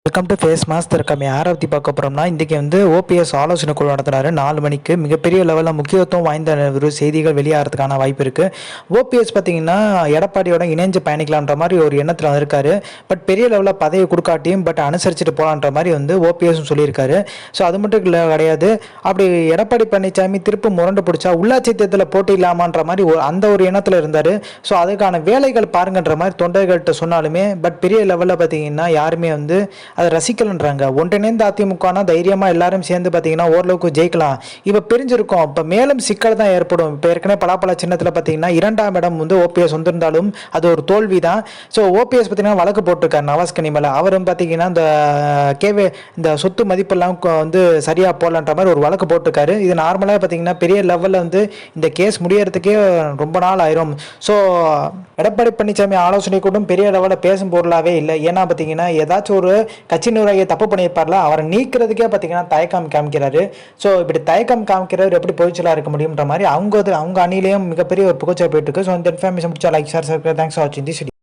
Welcome to face master கம்மி ஆரவத்தி பார்க்க போகிறோம்னா இன்றைக்கி ஓபிஎஸ் ஆலோசனை குழு நடத்துனாரு 4 மணிக்கு மிகப்பெரிய லெவலில் முக்கியத்துவம் வாய்ந்த ஒரு செய்திகள் வெளியாகிறதுக்கான வாய்ப்பு இருக்குது. ஓபிஎஸ் பார்த்தீங்கன்னா எடப்பாடியோட இணைஞ்சு பயணிக்கலான்ற மாதிரி ஒரு எண்ணத்தில் வந்திருக்காரு. பட் பெரிய லெவலில் பதவி கொடுக்காட்டியும் அனுசரிச்சுட்டு போகலான்ற மாதிரி ஓபிஎஸும் சொல்லியிருக்காரு. ஸோ அது மட்டும் கிடையாது, அப்படி எடப்பாடி பழனிசாமி திருப்பி முரண்டு பிடிச்சா உள்ளாட்சி தேர்தலில் போட்டியில்லாமான்ற மாதிரி அந்த ஒரு எண்ணத்தில் இருந்தார். ஸோ அதுக்கான வேலைகள் பாருங்கன்ற மாதிரி தொண்டர்கள்ட்ட சொன்னாலுமே பெரிய லெவலில் பார்த்தீங்கன்னா யாருமே அதை ரசிக்கலன்றாங்க. ஒன்றிணைந்த அதிமுகனா தைரியமாக எல்லாரும் சேர்ந்து பார்த்தீங்கன்னா ஓரளவுக்கு ஜெயிக்கலாம். இப்போ பிரிஞ்சிருக்கோம், இப்போ மேலும் சிக்கல் தான் ஏற்படும். இப்போ ஏற்கனவே பலாப்பழ சின்னத்தில் பார்த்தீங்கன்னா 2ஆம் இடம் ஓபிஎஸ் வந்திருந்தாலும் அது ஒரு தோல்வி தான். ஸோ ஓபிஎஸ் பார்த்தீங்கன்னா வழக்கு போட்டிருக்காரு நவாஸ்கனி மேலே. அவரும் பார்த்தீங்கன்னா இந்த சொத்து மதிப்பெல்லாம் சரியாக போடலன்ற மாதிரி ஒரு வழக்கு போட்டிருக்காரு. இது நார்மலாக பார்த்தீங்கன்னா பெரிய லெவலில் இந்த கேஸ் முடியறதுக்கே ரொம்ப நாள் ஆயிரும். ஸோ எடப்பாடி பழனிசாமி ஆலோசனை கூட்டம் பெரிய லெவலில் பேசும் பொருளாகவே இல்லை. ஏன்னா பார்த்தீங்கன்னா ஏதாச்சும் ஒரு கட்சி நிர்வாகியை தப்பு பண்ணியிருப்பார்ல, அவரை நீக்கிறதுக்கே பார்த்தீங்கன்னா தயக்கம் காமிக்கிறாரு. ஸோ இப்படி தயக்கம் காமிக்கிறவர் எப்படி பொதுச்சலாக இருக்க முடியுன்ற மாதிரி அவங்க அணியிலையும் மிகப்பெரிய ஒரு புகழ்ச்சி போயிட்டு இருக்கு. ஸோ இந்த இன்ஃபர்மேஷன் பிடிச்சா like share subscribe. Thanks for வாட்சிங் திஸ் வீடியோ.